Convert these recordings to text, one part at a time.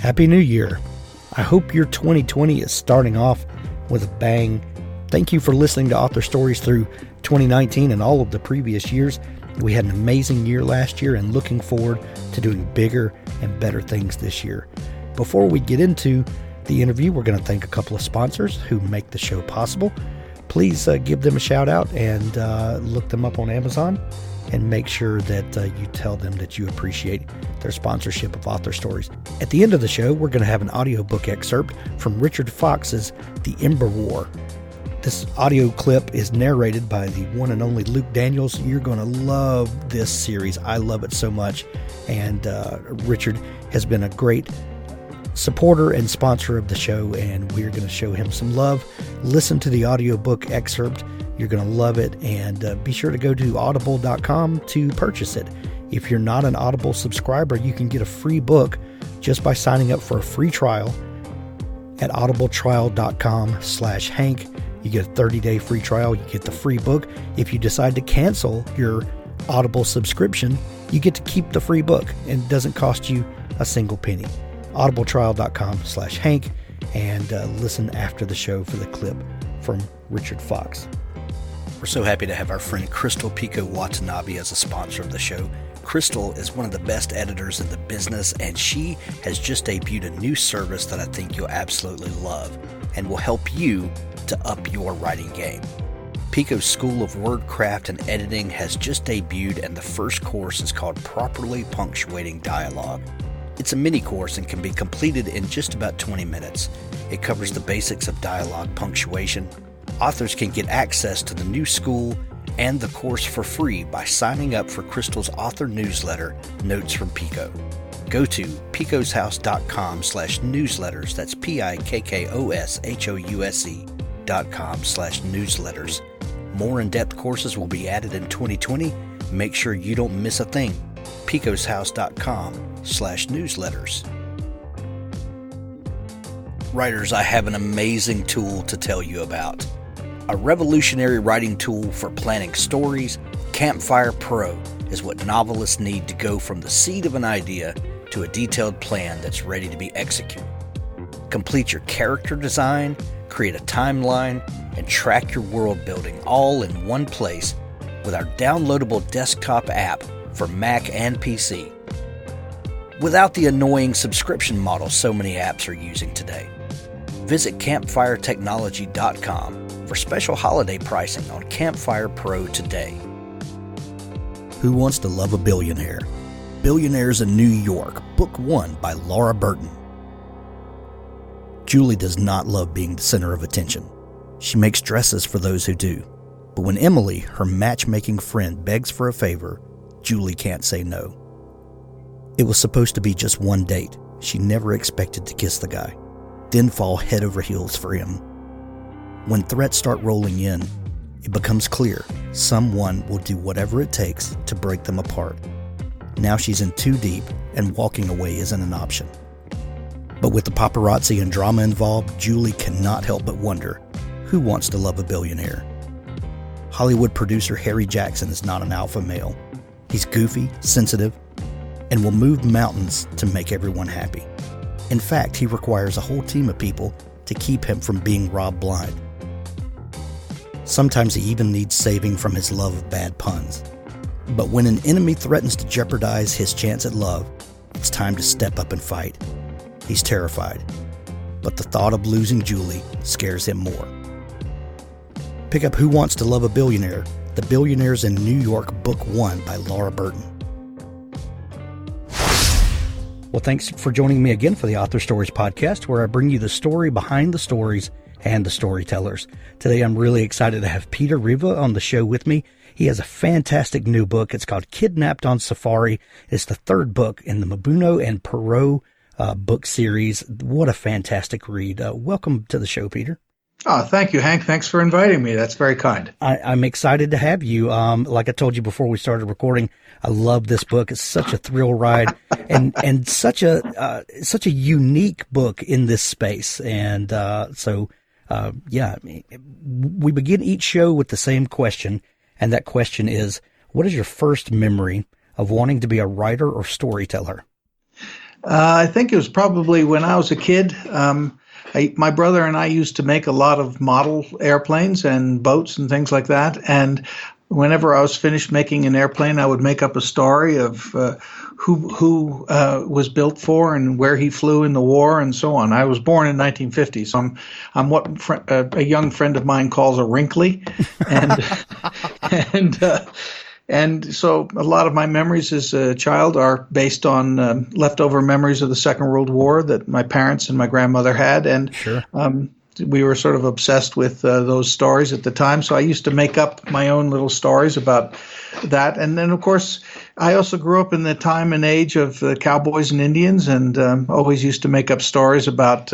Happy New Year. I hope your 2020 is starting off with a bang. Thank you for listening to Author Stories through 2019 and all of the previous years. We had an amazing year last year and looking forward to doing bigger and better things this year. Before we get into the interview, we're going to thank a couple of sponsors who make the show possible. Please give them a shout out and look them up on Amazon and make sure that you tell them that you appreciate their sponsorship of Author Stories. At the end of the show, we're going to have an audiobook excerpt from Richard Fox's The Imber War. This audio clip is narrated by the one and only Luke Daniels. You're going to love this series. I love it so much. And Richard has been a great supporter and sponsor of the show, and we're going to show him some love. Listen to the audiobook excerpt. You're going to love it, and be sure to go to audible.com to purchase it. If you're not an Audible subscriber, you can get a free book just by signing up for a free trial at audibletrial.com/Hank. You get a 30-day free trial. You get the free book. If you decide to cancel your Audible subscription, you get to keep the free book, and it doesn't cost you a single penny. audibletrial.com/Hank, and listen after the show for the clip from Richard Fox. We're so happy to have our friend Crystal Pico Watanabe as a sponsor of the show. Crystal is one of the best editors in the business, and she has just debuted a new service that I think you'll absolutely love and will help you to up your writing game. Pico's School of Wordcraft and Editing has just debuted, and the first course is called Properly Punctuating Dialogue. It's a mini course and can be completed in just about 20 minutes. It covers the basics of dialogue punctuation. Authors can get access to the new school and the course for free by signing up for Crystal's author newsletter, Notes from Pico. Go to picoshouse.com/newsletters. That's PIKKOSHOUSE.com/newsletters. More in-depth courses will be added in 2020. Make sure you don't miss a thing. picoshouse.com/newsletters. Writers, I have an amazing tool to tell you about. A revolutionary writing tool for planning stories, Campfire Pro is what novelists need to go from the seed of an idea to a detailed plan that's ready to be executed. Complete your character design, create a timeline, and track your world building all in one place with our downloadable desktop app for Mac and PC. Without the annoying subscription model so many apps are using today. Visit campfiretechnology.com for special holiday pricing on Campfire Pro today. Who Wants to Love a Billionaire? Billionaires in New York, Book 1 by Laura Burton. Julie does not love being the center of attention. She makes dresses for those who do. But when Emily, her matchmaking friend, begs for a favor, Julie can't say no. It was supposed to be just one date. She never expected to kiss the guy, then fall head over heels for him. When threats start rolling in, it becomes clear someone will do whatever it takes to break them apart. Now she's in too deep, and walking away isn't an option. But with the paparazzi and drama involved, Julie cannot help but wonder, who wants to love a billionaire? Hollywood producer Harry Jackson is not an alpha male. He's goofy, sensitive, and will move mountains to make everyone happy. In fact, he requires a whole team of people to keep him from being robbed blind. Sometimes he even needs saving from his love of bad puns. But when an enemy threatens to jeopardize his chance at love, it's time to step up and fight. He's terrified, but the thought of losing Julie scares him more. Pick up Who Wants to Love a Billionaire? The Billionaires in New York, Book 1 by Laura Burton. Well, thanks for joining me again for the Author Stories podcast, where I bring you the story behind the stories and the storytellers. Today, I'm really excited to have Peter Riva on the show with me. He has a fantastic new book. It's called Kidnapped on Safari. It's the third book in the Mbuno Pero book series. What a fantastic read. Welcome to the show, Peter. Oh, thank you, Hank. Thanks for inviting me. That's very kind. I'm excited to have you. Like I told you before we started recording, I love this book. It's such a thrill ride and such a unique book in this space. And we begin each show with the same question. And that question is, what is your first memory of wanting to be a writer or storyteller? I think it was probably when I was a kid. My brother and I used to make a lot of model airplanes and boats and things like that. And whenever I was finished making an airplane, I would make up a story of who was built for and where he flew in the war and so on. I was born in 1950, so I'm what a young friend of mine calls a wrinkly, and and so a lot of my memories as a child are based on leftover memories of the Second World War that my parents and my grandmother had, and Sure. We were sort of obsessed with those stories at the time. So I used to make up my own little stories about that. And then, of course, I also grew up in the time and age of cowboys and Indians, and always used to make up stories about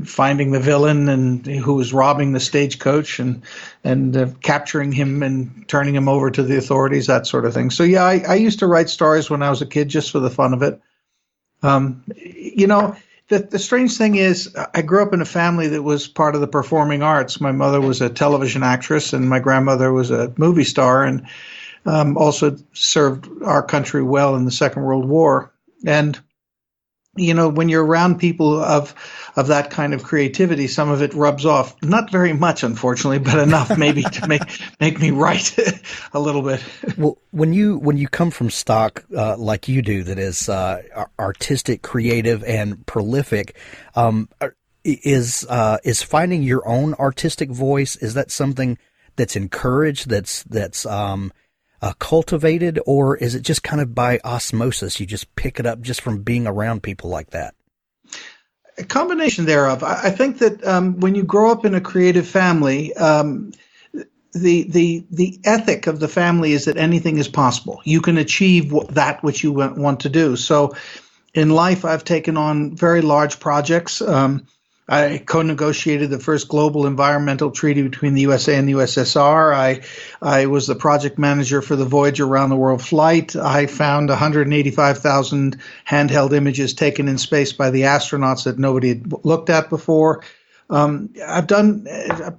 finding the villain and who was robbing the stagecoach and capturing him and turning him over to the authorities, that sort of thing. So, yeah, I used to write stories when I was a kid just for the fun of it. The strange thing is I grew up in a family that was part of the performing arts. My mother was a television actress and my grandmother was a movie star, and also served our country well in the Second World War. And, when you're around people of that kind of creativity, some of it rubs off. Not very much, unfortunately, but enough maybe to make me write a little bit. Well, when you come from stock like you do, that is artistic, creative, and prolific, is finding your own artistic voice, is that something that's encouraged, that's cultivated, or is it just kind of by osmosis? You just pick it up just from being around people like that? A combination thereof. I think that when you grow up in a creative family, the ethic of the family is that anything is possible. You can achieve that which you want to do. So in life, I've taken on very large projects. I co-negotiated the first global environmental treaty between the USA and the USSR. I was the project manager for the Voyager around the world flight. I found 185,000 handheld images taken in space by the astronauts that nobody had looked at before. I've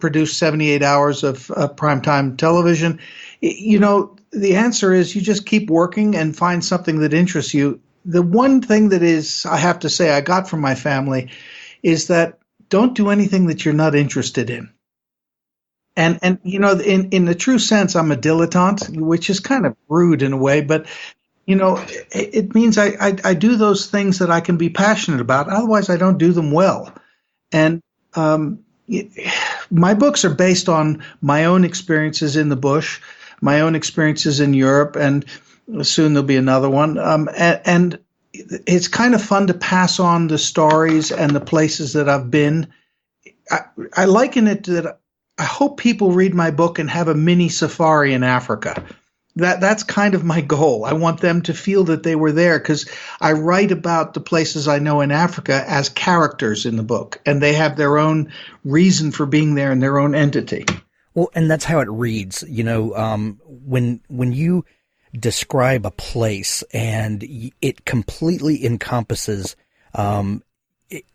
produced 78 hours of primetime television. The answer is you just keep working and find something that interests you. The one thing that I have to say I got from my family is that don't do anything that you're not interested in. And in the true sense, I'm a dilettante, which is kind of rude in a way, but it means I do those things that I can be passionate about. Otherwise, I don't do them well. And my books are based on my own experiences in the bush, my own experiences in Europe, and soon there'll be another one. And it's kind of fun to pass on the stories and the places that I've been. I liken it to that. I hope people read my book and have a mini safari in Africa. That's kind of my goal. I want them to feel that they were there, because I write about the places I know in Africa as characters in the book, and they have their own reason for being there and their own entity. Well, and that's how it reads. When you describe a place and it completely encompasses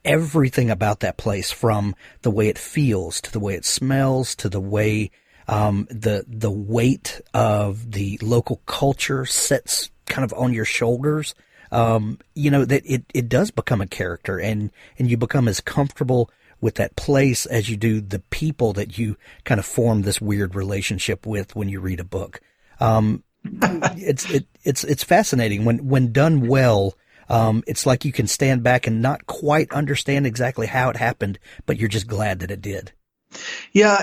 everything about that place, from the way it feels to the way it smells to the way the weight of the local culture sits kind of on your shoulders, that it does become a character, and you become as comfortable with that place as you do the people that you kind of form this weird relationship with when you read a book. It's fascinating when done well. It's like you can stand back and not quite understand exactly how it happened, but you're just glad that it did. Yeah,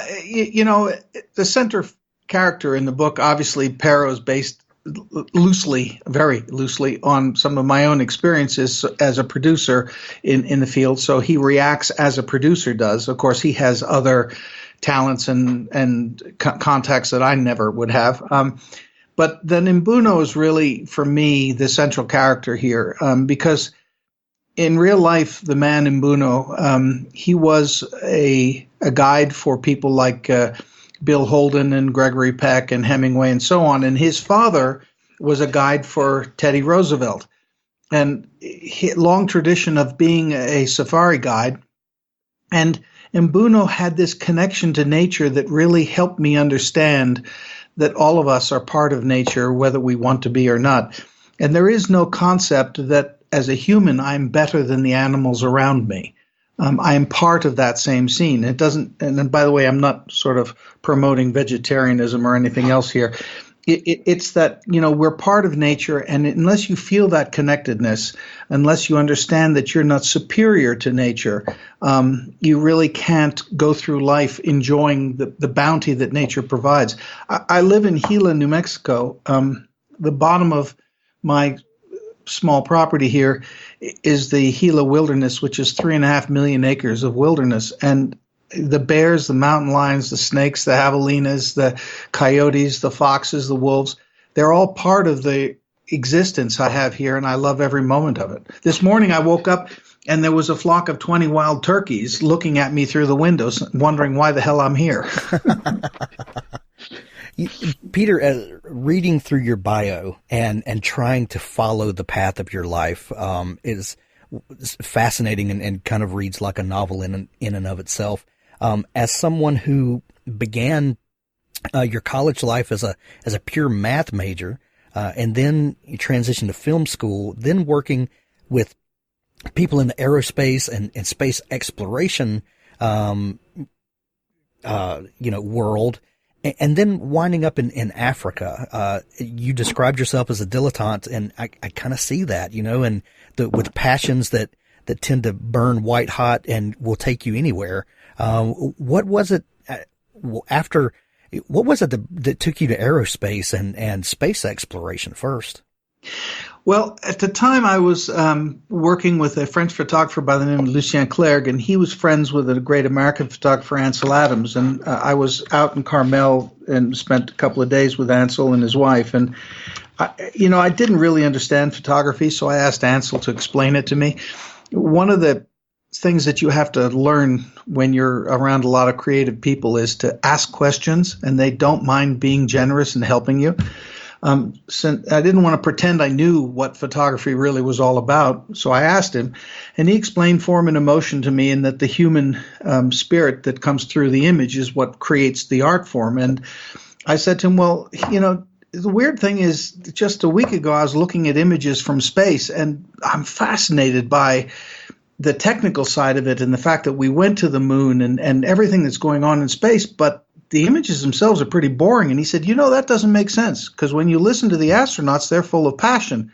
the center character in the book, obviously, Pero, is based very loosely on some of my own experiences as a producer in the field. So he reacts as a producer does. Of course, he has other talents and contacts that I never would have. But then Mbuno is really, for me, the central character here, because in real life, the man Mbuno, he was a guide for people like Bill Holden and Gregory Peck and Hemingway and so on. And his father was a guide for Teddy Roosevelt. And long tradition of being a safari guide. And Mbuno had this connection to nature that really helped me understand that all of us are part of nature, whether we want to be or not. And there is no concept that as a human, I'm better than the animals around me. I am part of that same scene. It doesn't, and by the way, I'm not sort of promoting vegetarianism or anything else here. It's that, we're part of nature, and unless you feel that connectedness, unless you understand that you're not superior to nature, you really can't go through life enjoying the bounty that nature provides. I live in Gila, New Mexico. The bottom of my small property here is the Gila Wilderness, which is 3.5 million acres of wilderness. And the bears, the mountain lions, the snakes, the javelinas, the coyotes, the foxes, the wolves, they're all part of the existence I have here, and I love every moment of it. This morning I woke up and there was a flock of 20 wild turkeys looking at me through the windows, wondering why the hell I'm here. Peter, reading through your bio and trying to follow the path of your life is fascinating and kind of reads like a novel in and of itself. As someone who began your college life as a pure math major, and then you transitioned to film school, then working with people in the aerospace and space exploration, world, and then winding up in Africa. You described yourself as a dilettante, and I kind of see that, and with passions that tend to burn white hot and will take you anywhere. What was it that took you to aerospace and space exploration first? Well, at the time I was working with a French photographer by the name of Lucien Clergue, and he was friends with a great American photographer, Ansel Adams. And I was out in Carmel and spent a couple of days with Ansel and his wife. And, I didn't really understand photography, so I asked Ansel to explain it to me. One of the things that you have to learn when you're around a lot of creative people is to ask questions, and they don't mind being generous and helping you. Since I didn't want to pretend I knew what photography really was all about, so I asked him, and he explained form and emotion to me, and that the human spirit that comes through the image is what creates the art form. And I said to him, well, the weird thing is, just a week ago I was looking at images from space, and I'm fascinated by the technical side of it and the fact that we went to the moon and everything that's going on in space, but the images themselves are pretty boring. And he said, that doesn't make sense, because when you listen to the astronauts, they're full of passion.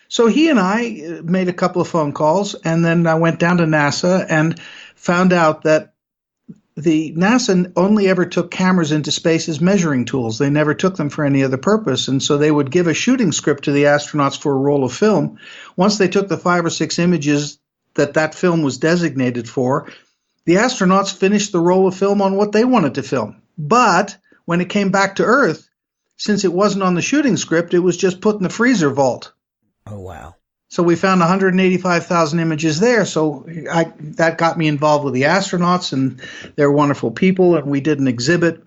So he and I made a couple of phone calls, and then I went down to NASA and found out that the NASA only ever took cameras into space as measuring tools. They never took them for any other purpose. And so they would give a shooting script to the astronauts for a roll of film. Once they took the 5 or 6 images that film was designated for, the astronauts finished the roll of film on what they wanted to film. But when it came back to Earth, since it wasn't on the shooting script, it was just put in the freezer vault. Oh, wow. So we found 185,000 images there. So that got me involved with the astronauts, and they're wonderful people, and we did an exhibit.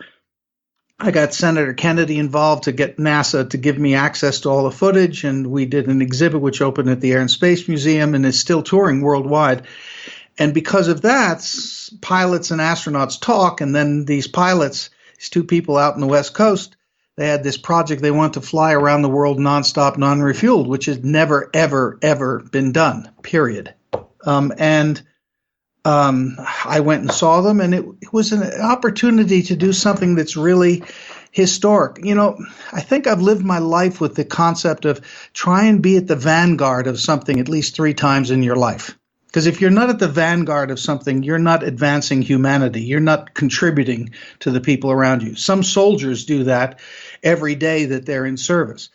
I got Senator Kennedy involved to get NASA to give me access to all the footage, and we did an exhibit which opened at the Air and Space Museum and is still touring worldwide. And because of that, pilots and astronauts talk, and then these pilots, these 2 people out on the West Coast, they had this project they want to fly around the world nonstop, non-refueled, which has never, ever, ever been done, period. I went and saw them, and it was an opportunity to do something that's really historic. I think I've lived my life with the concept of try and be at the vanguard of something at least 3 times in your life. Because if you're not at the vanguard of something, you're not advancing humanity. You're not contributing to the people around you. Some soldiers do that every day that they're in service.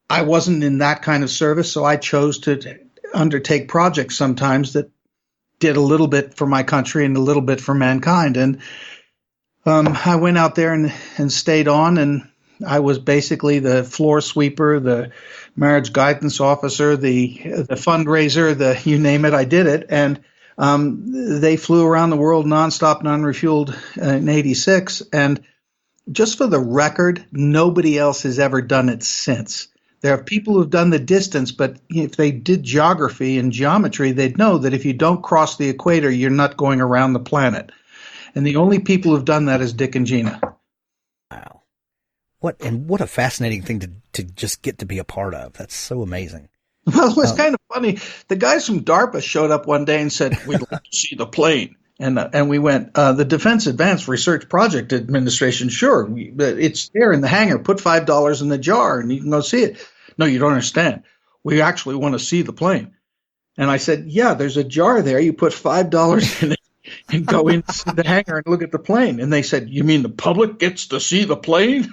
I wasn't in that kind of service, so I chose to undertake projects sometimes that did a little bit for my country and a little bit for mankind. And I went out there and stayed on, and I was basically the floor sweeper, the marriage guidance officer, the fundraiser, you name it, I did it. And they flew around the world nonstop, non-refueled in '86. And just for the record, nobody else has ever done it since. There are people who've done the distance, but if they did geography and geometry, they'd know that if you don't cross the equator, you're not going around the planet. And the only people who've done that is Dick and Gina. Wow. What a fascinating thing to just get to be a part of. That's so amazing. Well, it was kind of funny. The guys from DARPA showed up one day and said, "We'd like to see the plane." And we went, the Defense Advanced Research Project Administration, sure, it's there in the hangar. Put $5 in the jar and you can go see it. No, you don't understand. We actually want to see the plane. And I said, yeah, there's a jar there. You put $5 in it and go into the hangar and look at the plane. And they said, you mean the public gets to see the plane?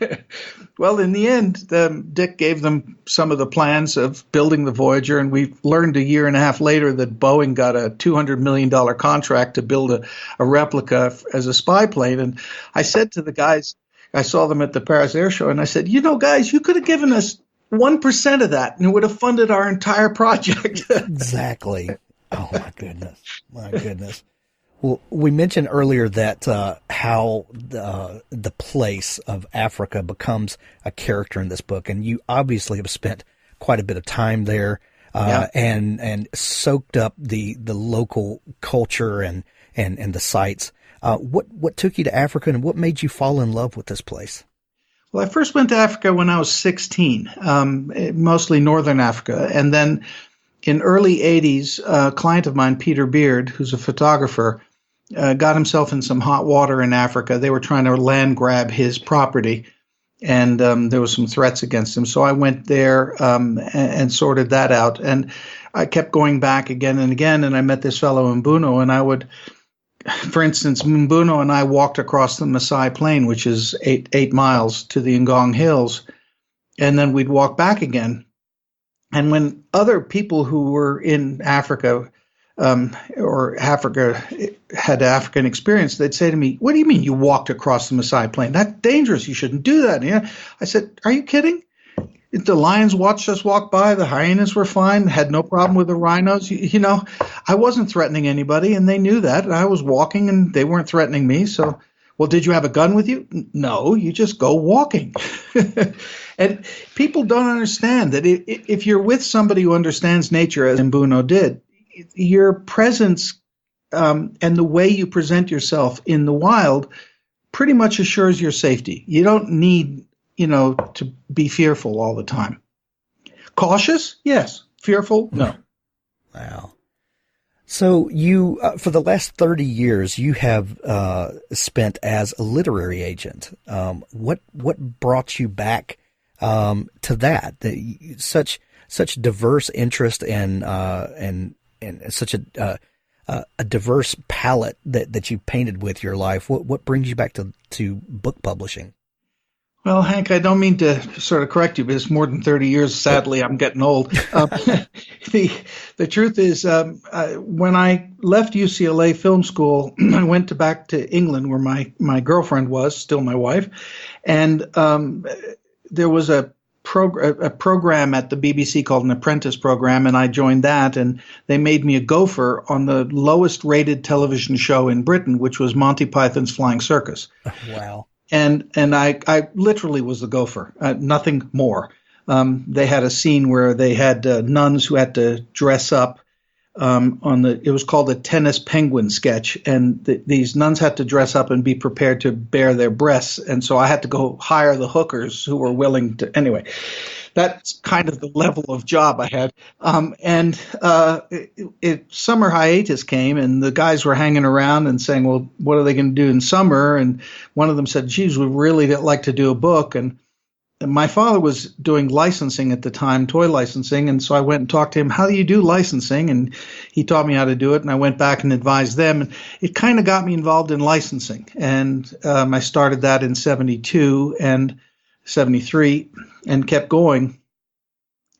Well, in the end, Dick gave them some of the plans of building the Voyager, and we learned a year and a half later that Boeing got a $200 million contract to build a replica as a spy plane. And I said to the guys, I saw them at the Paris Air Show, and I said, guys, you could have given us 1% of that, and it would have funded our entire project. Exactly. Oh, my goodness. My goodness. Well, we mentioned earlier that how the place of Africa becomes a character in this book, and you obviously have spent quite a bit of time there and soaked up the local culture and the sites. What took you to Africa, and what made you fall in love with this place? Well, I first went to Africa when I was 16, mostly northern Africa, and then in early 80s, a client of mine, Peter Beard, who's a photographer, got himself in some hot water in Africa. They were trying to land grab his property, and there was some threats against him. So I went there and sorted that out. And I kept going back again and again, and I met this fellow Mbuno, and I would, for instance, Mbuno and I walked across the Maasai Plain, which is eight miles to the Ngong Hills, and then we'd walk back again. And when other people who were in Africa or Africa had African experience, they'd say to me, "What do you mean you walked across the Maasai Plain? That's dangerous. You shouldn't do that." Yeah. I said, "Are you kidding? The lions watched us walk by. The hyenas were fine. Had no problem with the rhinos. I wasn't threatening anybody, and they knew that. I was walking, and they weren't threatening me. So, well, did you have a gun with you? No, you just go walking." And people don't understand that if you're with somebody who understands nature, as Mbuno did, your presence and the way you present yourself in the wild pretty much assures your safety. You don't need, to be fearful all the time. Cautious? Yes. Fearful? No. Wow. So you, for the last 30 years, you have spent as a literary agent. What brought you back to that? Such diverse interest and such a diverse palette that you painted with your life. What brings you back to book publishing? Well, Hank, I don't mean to sort of correct you, but it's more than 30 years. Sadly, I'm getting old. The truth is, when I left UCLA Film School, I went back to England where my girlfriend was, still my wife, and there was a program at the BBC called an Apprentice program, and I joined that, and they made me a gopher on the lowest rated television show in Britain, which was Monty Python's Flying Circus. Wow. And I literally was the gopher, nothing more. They had a scene where they had nuns who had to dress up it was called the Tennis Penguin sketch, and these nuns had to dress up and be prepared to bare their breasts, and so I had to go hire the hookers who were willing to. Anyway, that's kind of the level of job I had. Summer hiatus came, and the guys were hanging around and saying, well, what are they going to do in summer? And one of them said, geez, we'd really like to do a book. And my father was doing licensing at the time, toy licensing, and so I went and talked to him, how do you do licensing? And he taught me how to do it, and I went back and advised them. And it kind of got me involved in licensing, and I started that in 72 and 73 and kept going.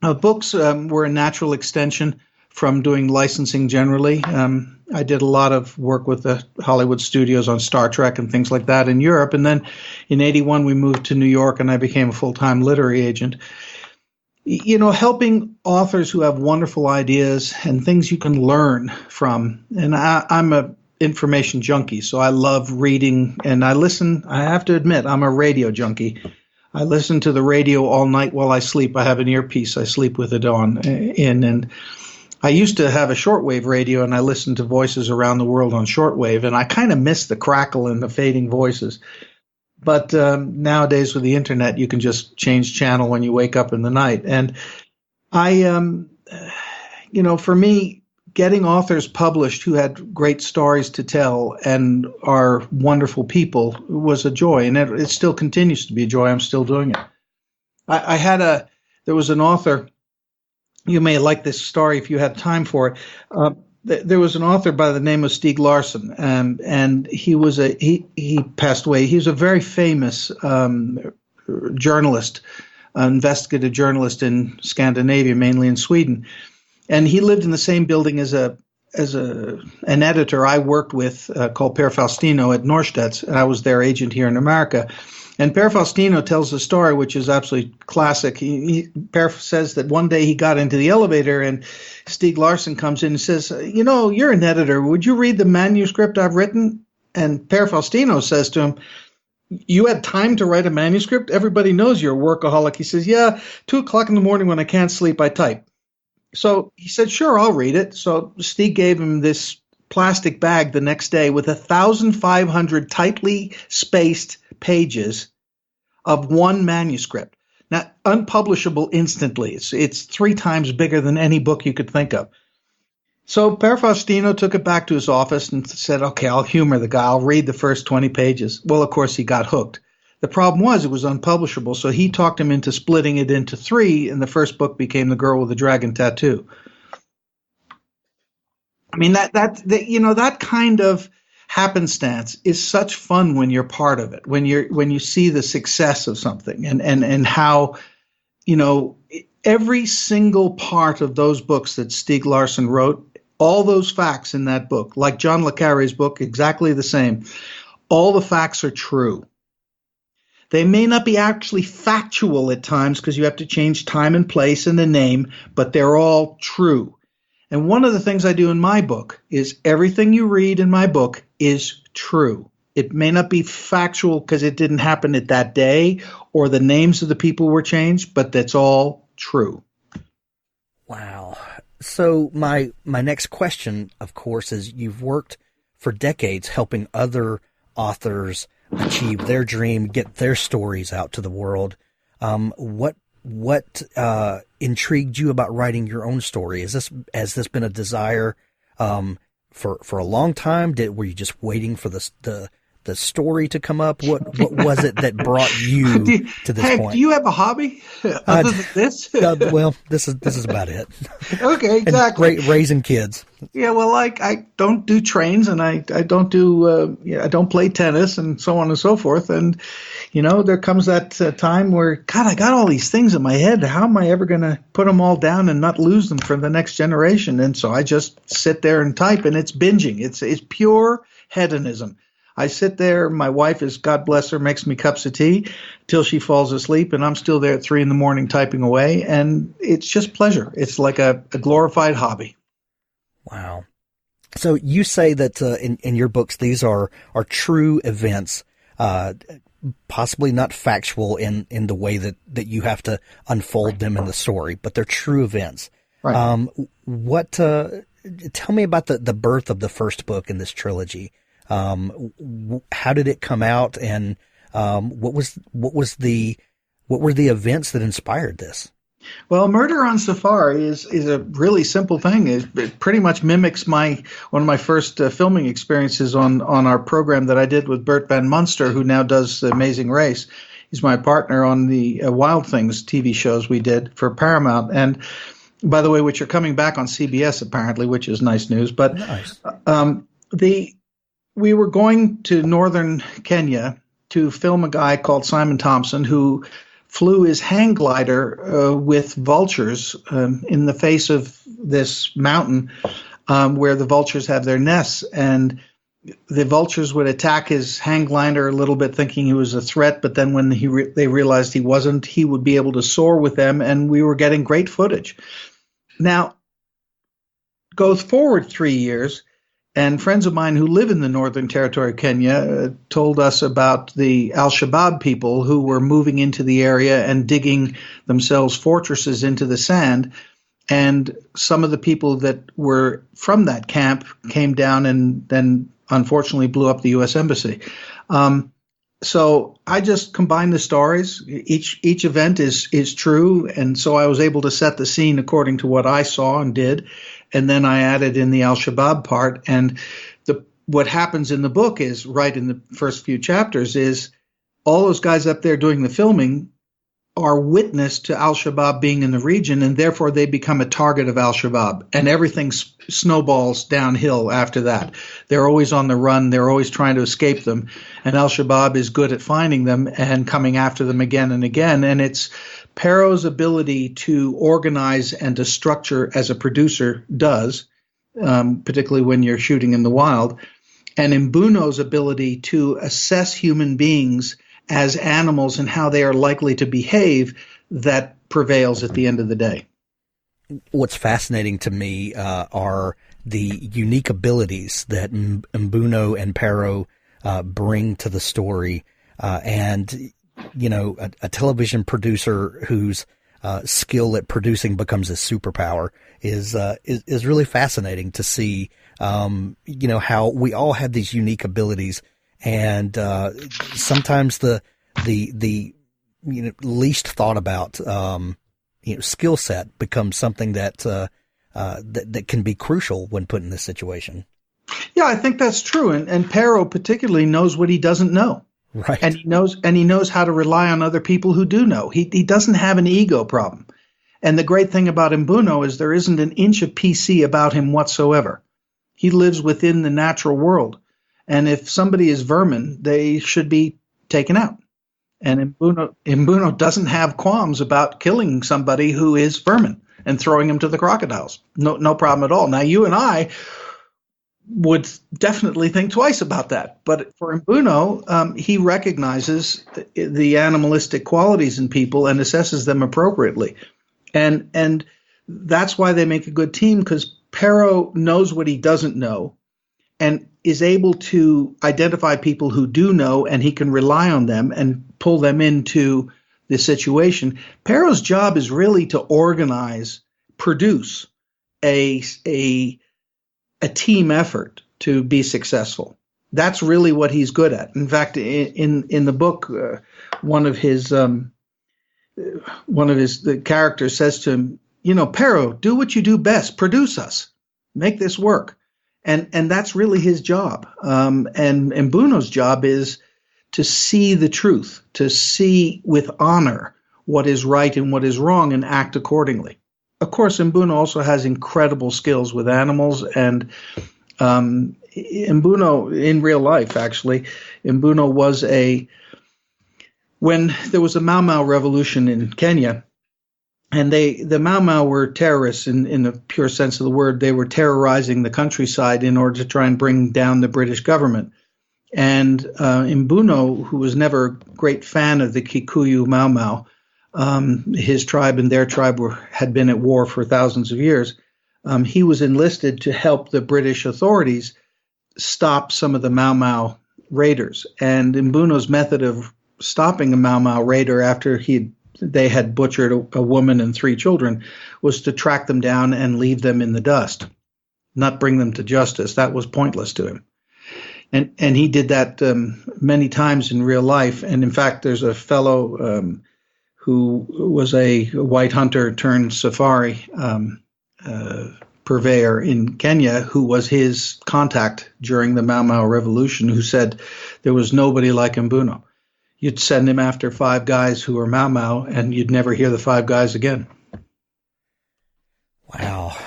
Books were a natural extension from doing licensing generally. I did a lot of work with the Hollywood studios on Star Trek and things like that in Europe. And then in 81, we moved to New York, and I became a full-time literary agent. Helping authors who have wonderful ideas and things you can learn from. And I'm a information junkie, so I love reading, and I listen. I have to admit, I'm a radio junkie. I listen to the radio all night while I sleep. I have an earpiece. I sleep with it and I used to have a shortwave radio, and I listened to voices around the world on shortwave, and I kind of miss the crackle and the fading voices. But nowadays with the internet, you can just change channel when you wake up in the night. And I for me, getting authors published who had great stories to tell and are wonderful people was a joy, and it still continues to be a joy. I'm still doing it. There was an author, you may like this story if you had time for it. There was an author by the name of Stieg Larsson, and he passed away. He was a very famous journalist, investigative journalist in Scandinavia, mainly in Sweden. And he lived in the same building as an editor I worked with called Per Faustino at Norstedts, and I was their agent here in America. And Per Faustino tells a story which is absolutely classic. Per says that one day he got into the elevator and Stieg Larsson comes in and says, you're an editor. Would you read the manuscript I've written? And Per Faustino says to him, you had time to write a manuscript? Everybody knows you're a workaholic. He says, yeah, 2:00 in the morning when I can't sleep, I type. So he said, sure, I'll read it. So Stieg gave him this plastic bag the next day with 1,500 tightly spaced pages of one manuscript. Now, unpublishable instantly. It's 3 times bigger than any book you could think of. So Per Faustino took it back to his office and said, okay, I'll humor the guy. I'll read the first 20 pages. Well, of course, he got hooked. The problem was it was unpublishable, so he talked him into splitting it into 3, and the first book became The Girl with the Dragon Tattoo. I mean, that kind of happenstance is such fun when you're part of it, when you see the success of something, and how, every single part of those books that Stieg Larsson wrote, all those facts in that book, like John le Carré's book, exactly the same. All the facts are true. They may not be actually factual at times because you have to change time and place and the name, but they're all true. And one of the things I do in my book is everything you read in my book is true. It may not be factual because it didn't happen at that day or the names of the people were changed, but that's all true. Wow. So my next question, of course, is you've worked for decades helping other authors achieve their dream, get their stories out to the world. What intrigued you about writing your own story? Has this been a desire for a long time? Were you just waiting for the story to come up? What was it that brought you to this point? Do you have a hobby other than this? Well, this is about it. Okay, exactly. And raising kids. Yeah, well, I don't do trains, and I don't do I don't play tennis, and so on and so forth. And there comes that time where, God, I got all these things in my head. How am I ever going to put them all down and not lose them for the next generation? And so I just sit there and type, and it's binging. It's pure hedonism. I sit there, my wife is, God bless her, makes me cups of tea till she falls asleep, and I'm still there at 3 a.m. typing away, and it's just pleasure. It's like a glorified hobby. Wow. So you say that in your books these are true events, possibly not factual in the way that you have to unfold them in the story, but they're true events. Right. Tell me about the birth of the first book in this trilogy. How did it come out, and what were the events that inspired this? Well, Murder on Safari is a really simple thing. It pretty much mimics one of my first filming experiences on our program that I did with Bert Van Munster, who now does The Amazing Race. He's my partner on the Wild Things TV shows we did for Paramount, and by the way, which are coming back on CBS apparently, which is nice news. But nice. We were going to northern Kenya to film a guy called Simon Thompson who flew his hang glider with vultures in the face of this mountain where the vultures have their nests. And the vultures would attack his hang glider a little bit thinking he was a threat, but then when they realized he wasn't, he would be able to soar with them, and we were getting great footage. Now, goes forward 3 years, and friends of mine who live in the Northern Territory of Kenya told us about the Al-Shabaab people who were moving into the area and digging themselves fortresses into the sand. And some of the people that were from that camp came down and then unfortunately blew up the U.S. Embassy. So I just combined the stories. Each event is true, and so I was able to set the scene according to what I saw and did, and then I added in the Al-Shabaab part. And what happens in the book is right in the first few chapters is all those guys up there doing the filming are witness to Al-Shabaab being in the region, and therefore they become a target of Al-Shabaab, and everything snowballs downhill after that. They're always on the run. They're always trying to escape them, and Al-Shabaab is good at finding them and coming after them again and again. And it's Pero's ability to organize and to structure as a producer does, particularly when you're shooting in the wild, and Mbuno's ability to assess human beings as animals and how they are likely to behave that prevails at the end of the day. What's fascinating to me are the unique abilities that Mbuno and Pero bring to the story. And, you know, a television producer whose skill at producing becomes a superpower is really fascinating to see, you know, how we all have these unique abilities. And sometimes the you know, least thought about you know, skill set becomes something that that can be crucial when put in this situation. Yeah, I think that's true. And Pero particularly knows what he doesn't know. Right. And he knows how to rely on other people who do know. He doesn't have an ego problem. And the great thing about Mbuno is there isn't an inch of PC about him whatsoever. He lives within the natural world. And if somebody is vermin, they should be taken out. And Mbuno doesn't have qualms about killing somebody who is vermin and throwing him to the crocodiles. No problem at all. Now, you and I would definitely think twice about that. But for Mbuno, he recognizes the animalistic qualities in people and assesses them appropriately. And that's why they make a good team, because Pero knows what he doesn't know and is able to identify people who do know, and he can rely on them and pull them into the situation. Pero's job is really to organize, produce a team effort to be successful. That's really what he's good at. In fact, in the book, one of the characters says to him, you know, Pero, do what you do best. Produce us. Make this work. And that's really his job. And Mbuno's job is to see the truth, to see with honor what is right and what is wrong and act accordingly. Of course, Mbuno also has incredible skills with animals. And Mbuno, in real life, actually, Mbuno was when there was a Mau Mau revolution in Kenya, and the Mau Mau were terrorists in the pure sense of the word. They were terrorizing the countryside in order to try and bring down the British government. And Mbuno, who was never a great fan of the Kikuyu Mau Mau, his tribe and their tribe had been at war for thousands of years. He was enlisted to help the British authorities stop some of the Mau Mau raiders. And Mbuno's method of stopping a Mau Mau raider after they had butchered a woman and 3 children was to track them down and leave them in the dust, not bring them to justice. That was pointless to him. And he did that many times in real life. And in fact, there's a fellow who was a white hunter turned safari purveyor in Kenya, who was his contact during the Mau Mau revolution, who said there was nobody like Mbuno. You'd send him after 5 guys who were Mau Mau, and you'd never hear the 5 guys again. Wow.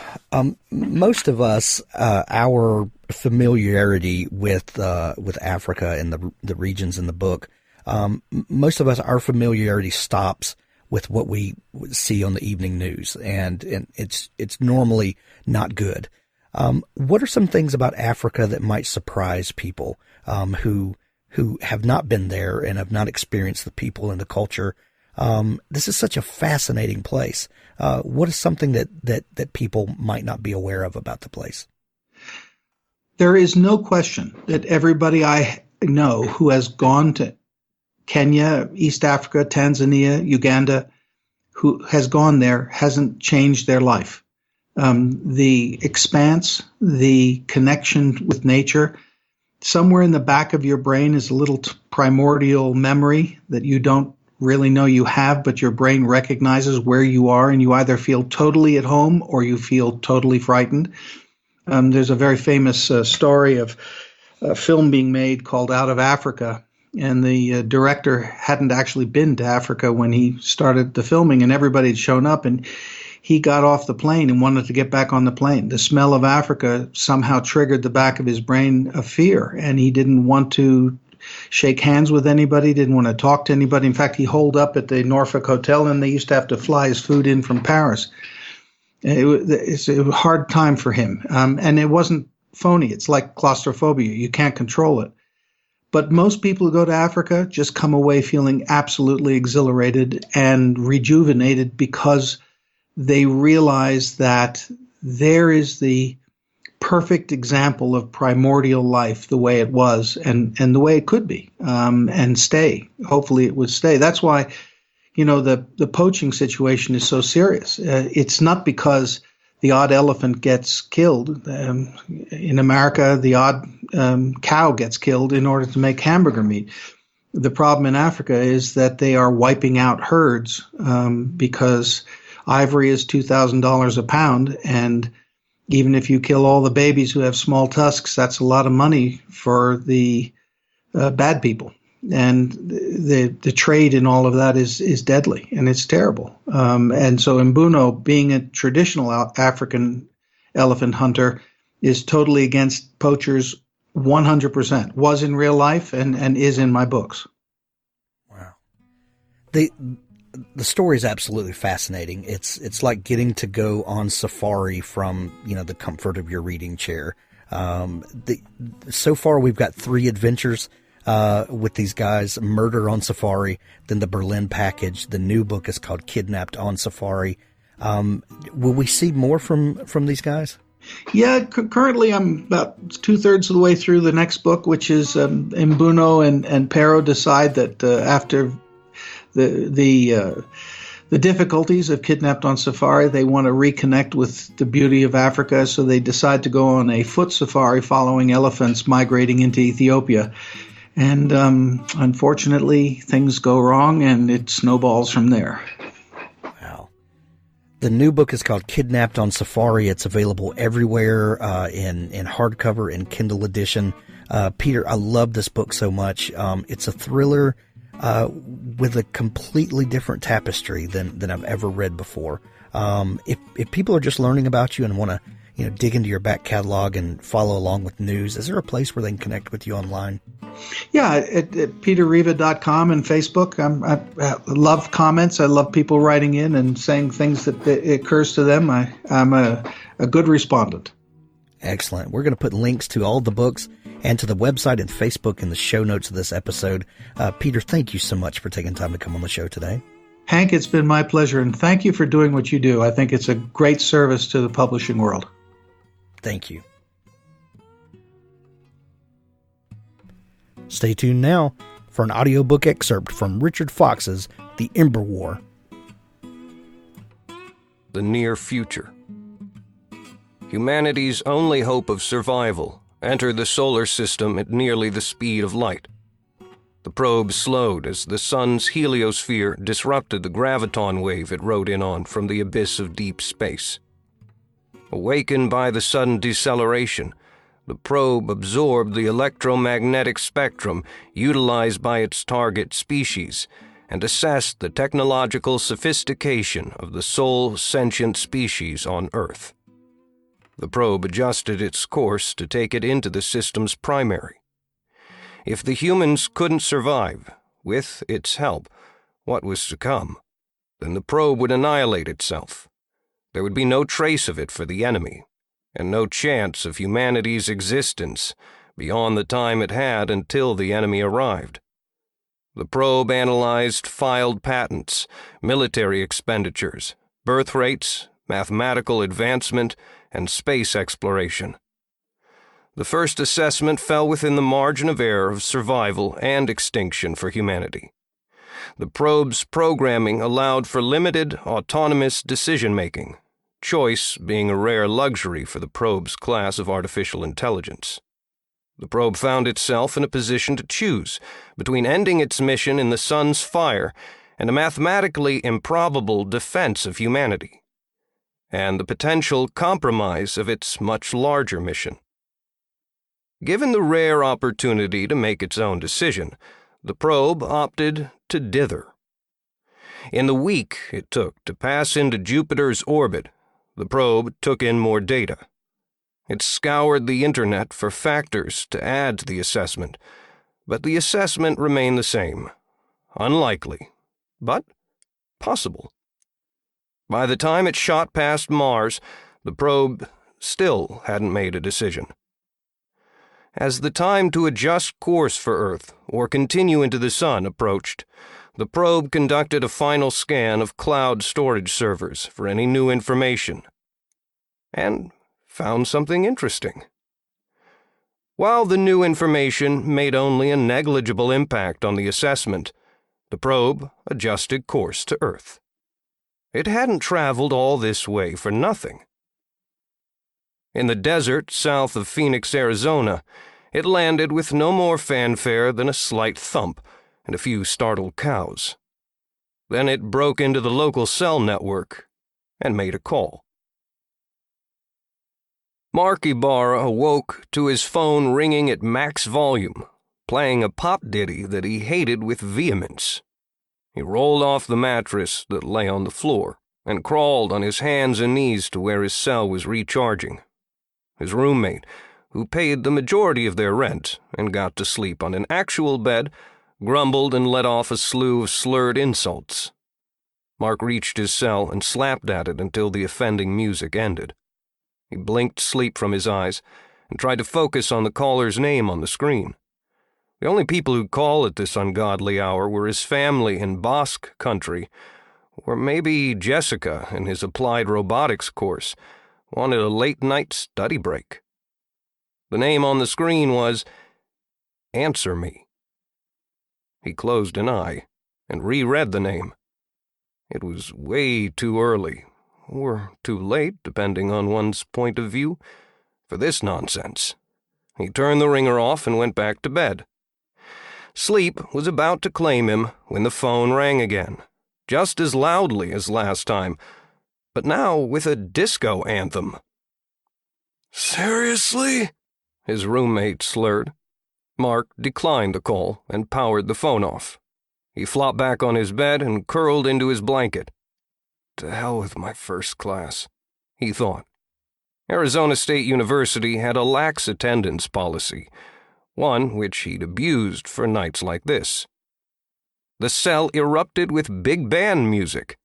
Most of us, our familiarity with Africa and the regions in the book, most of us, our familiarity stops with what we see on the evening news, and it's normally not good. What are some things about Africa that might surprise people who have not been there and have not experienced the people and the culture? This is such a fascinating place. What is something that people might not be aware of about the place? There is no question that everybody I know who has gone to Kenya, East Africa, Tanzania, Uganda, who has gone there hasn't changed their life. The expanse, the connection with nature, somewhere in the back of your brain is a little primordial memory that you don't really know you have, but your brain recognizes where you are, and you either feel totally at home or you feel totally frightened. There's a very famous story of a film being made called Out of Africa, and the director hadn't actually been to Africa when he started the filming, and everybody had shown up, and he got off the plane and wanted to get back on the plane. The smell of Africa somehow triggered the back of his brain a fear, and he didn't want to shake hands with anybody, didn't want to talk to anybody. In fact, he holed up at the Norfolk Hotel, and they used to have to fly his food in from Paris. It's a hard time for him, and it wasn't phony. It's like claustrophobia. You can't control it. But most people who go to Africa just come away feeling absolutely exhilarated and rejuvenated because they realize that there is the perfect example of primordial life, the way it was and the way it could be, and stay. Hopefully it would stay. That's why, the poaching situation is so serious. It's not because the odd elephant gets killed. In America, the odd cow gets killed in order to make hamburger meat. The problem in Africa is that they are wiping out herds because ivory is $2,000 a pound, and even if you kill all the babies who have small tusks, that's a lot of money for the bad people. And the trade in all of that is deadly, and it's terrible. And so Mbuno, being a traditional African elephant hunter, is totally against poachers 100%, was in real life and is in my books. Wow. The story is absolutely fascinating. It's like getting to go on safari from, the comfort of your reading chair. So far we've got 3 adventures with these guys: Murder on Safari, then the Berlin package. The new book is called Kidnapped on Safari. Will we see more from these guys? Yeah, currently I'm about 2/3 of the way through the next book, which is Mbuno and Pero decide that after the difficulties of Kidnapped on Safari, they want to reconnect with the beauty of Africa, so they decide to go on a foot safari following elephants migrating into Ethiopia. And unfortunately, things go wrong, and it snowballs from there. Wow. The new book is called Kidnapped on Safari. It's available everywhere in hardcover and Kindle edition. Peter, I love this book so much. It's a thriller with a completely different tapestry than I've ever read before. If people are just learning about you and want to dig into your back catalog and follow along with news, is there a place where they can connect with you online? Yeah, at peterriva.com and Facebook. I love comments. I love people writing in and saying things that occurs to them. I'm a good respondent. Excellent. We're going to put links to all the books and to the website and Facebook in the show notes of this episode. Peter, thank you so much for taking time to come on the show today. Hank, it's been my pleasure, and thank you for doing what you do. I think it's a great service to the publishing world. Thank you. Stay tuned now for an audiobook excerpt from Richard Fox's The Imber War. The near future. Humanity's only hope of survival entered the solar system at nearly the speed of light. The probe slowed as the sun's heliosphere disrupted the graviton wave it rode in on from the abyss of deep space. Awakened by the sudden deceleration, the probe absorbed the electromagnetic spectrum utilized by its target species and assessed the technological sophistication of the sole sentient species on Earth. The probe adjusted its course to take it into the system's primary. If the humans couldn't survive, with its help, what was to come, then the probe would annihilate itself. There would be no trace of it for the enemy, and no chance of humanity's existence beyond the time it had until the enemy arrived. The probe analyzed filed patents, military expenditures, birth rates, mathematical advancement, and space exploration. The first assessment fell within the margin of error of survival and extinction for humanity. The probe's programming allowed for limited, autonomous decision-making, choice being a rare luxury for the probe's class of artificial intelligence. The probe found itself in a position to choose between ending its mission in the sun's fire and a mathematically improbable defense of humanity, and the potential compromise of its much larger mission. Given the rare opportunity to make its own decision, the probe opted to dither. In the week it took to pass into Jupiter's orbit, the probe took in more data. It scoured the internet for factors to add to the assessment, but the assessment remained the same. Unlikely, but possible. By the time it shot past Mars, the probe still hadn't made a decision. As the time to adjust course for Earth or continue into the sun approached, the probe conducted a final scan of cloud storage servers for any new information, and found something interesting. While the new information made only a negligible impact on the assessment, the probe adjusted course to Earth. It hadn't traveled all this way for nothing. In the desert south of Phoenix, Arizona, it landed with no more fanfare than a slight thump and a few startled cows. Then it broke into the local cell network and made a call. Mark Ibarra awoke to his phone ringing at max volume, playing a pop ditty that he hated with vehemence. He rolled off the mattress that lay on the floor and crawled on his hands and knees to where his cell was recharging. His roommate, who paid the majority of their rent and got to sleep on an actual bed, grumbled and let off a slew of slurred insults. Mark reached his cell and slapped at it until the offending music ended. He blinked sleep from his eyes and tried to focus on the caller's name on the screen. The only people who'd call at this ungodly hour were his family in Basque country, or maybe Jessica in his applied robotics course wanted a late-night study break. The name on the screen was Answer Me. He closed an eye and reread the name. It was way too early, or too late, depending on one's point of view, for this nonsense. He turned the ringer off and went back to bed. Sleep was about to claim him when the phone rang again, just as loudly as last time, but now with a disco anthem. "Seriously?" his roommate slurred. Mark declined the call and powered the phone off. He flopped back on his bed and curled into his blanket. To hell with my first class, he thought. Arizona State University had a lax attendance policy, one which he'd abused for nights like this. The cell erupted with big band music.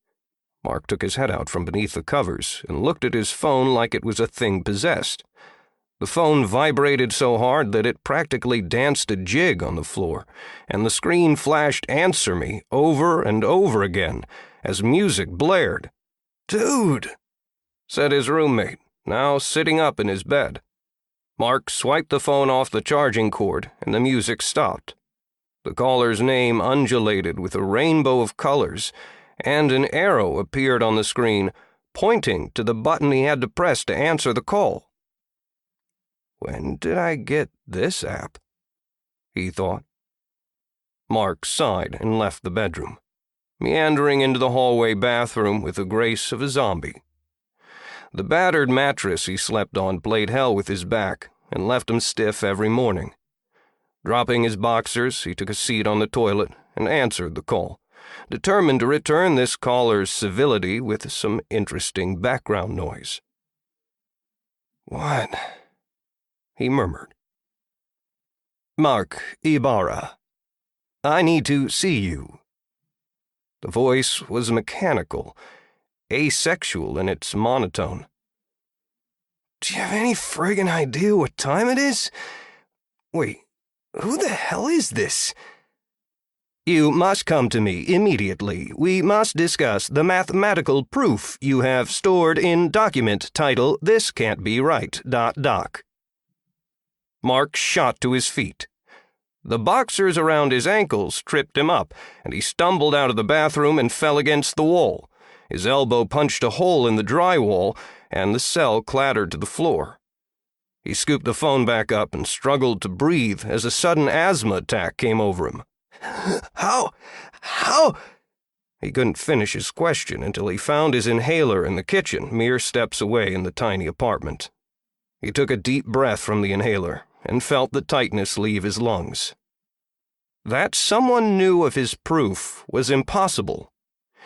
Mark took his head out from beneath the covers and looked at his phone like it was a thing possessed. The phone vibrated so hard that it practically danced a jig on the floor, and the screen flashed Answer Me over and over again as music blared. "Dude," said his roommate, now sitting up in his bed. Mark swiped the phone off the charging cord, and the music stopped. The caller's name undulated with a rainbow of colors, and an arrow appeared on the screen, pointing to the button he had to press to answer the call. When did I get this app? He thought. Mark sighed and left the bedroom, meandering into the hallway bathroom with the grace of a zombie. The battered mattress he slept on played hell with his back and left him stiff every morning. Dropping his boxers, he took a seat on the toilet and answered the call, determined to return this caller's civility with some interesting background noise. "What?" he murmured. "Mark Ibarra. I need to see you." The voice was mechanical, asexual in its monotone. "Do you have any friggin' idea what time it is? Wait, who the hell is this?" "You must come to me immediately. We must discuss the mathematical proof you have stored in document title This Can't Be Right, doc. Mark shot to his feet. The boxers around his ankles tripped him up, and he stumbled out of the bathroom and fell against the wall. His elbow punched a hole in the drywall, and the cell clattered to the floor. He scooped the phone back up and struggled to breathe as a sudden asthma attack came over him. How? He couldn't finish his question until he found his inhaler in the kitchen, mere steps away in the tiny apartment. He took a deep breath from the inhaler and felt the tightness leave his lungs. That someone knew of his proof was impossible.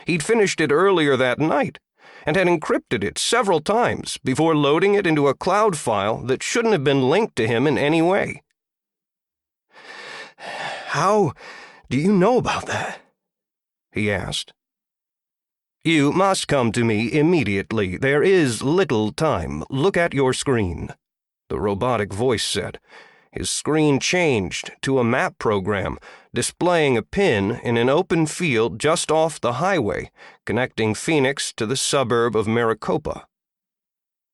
He'd finished it earlier that night and had encrypted it several times before loading it into a cloud file that shouldn't have been linked to him in any way. "How do you know about that?" he asked. "You must come to me immediately. There is little time. Look at your screen," the robotic voice said. His screen changed to a map program, displaying a pin in an open field just off the highway, connecting Phoenix to the suburb of Maricopa.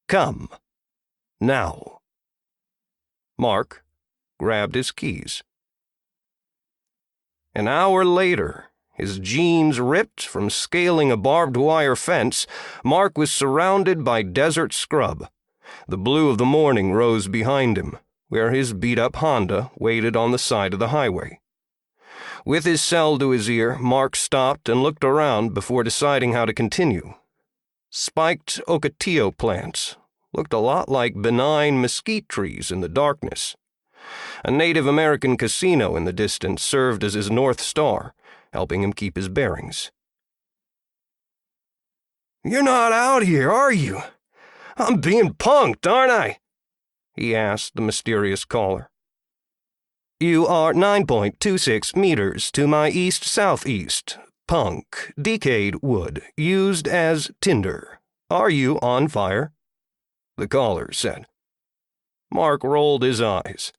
"Come. Now." Mark grabbed his keys. An hour later, his jeans ripped from scaling a barbed wire fence, Mark was surrounded by desert scrub. The blue of the morning rose behind him, where his beat-up Honda waited on the side of the highway. With his cell to his ear, Mark stopped and looked around before deciding how to continue. Spiked ocotillo plants looked a lot like benign mesquite trees in the darkness. A Native American casino in the distance served as his North Star, helping him keep his bearings. "You're not out here, are you? I'm being punked, aren't I?" he asked the mysterious caller. "You are 9.26 meters to my east-southeast. Punk, decayed wood, used as tinder. Are you on fire?" the caller said. Mark rolled his eyes.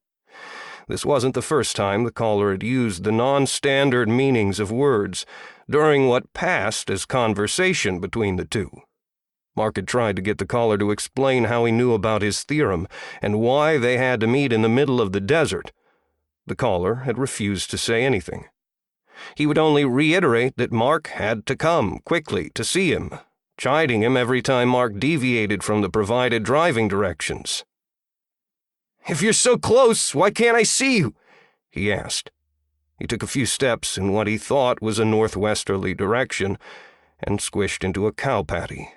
This wasn't the first time the caller had used the non-standard meanings of words during what passed as conversation between the two. Mark had tried to get the caller to explain how he knew about his theorem and why they had to meet in the middle of the desert. The caller had refused to say anything. He would only reiterate that Mark had to come quickly to see him, chiding him every time Mark deviated from the provided driving directions. "If you're so close, why can't I see you?" he asked. He took a few steps in what he thought was a northwesterly direction and squished into a cow patty.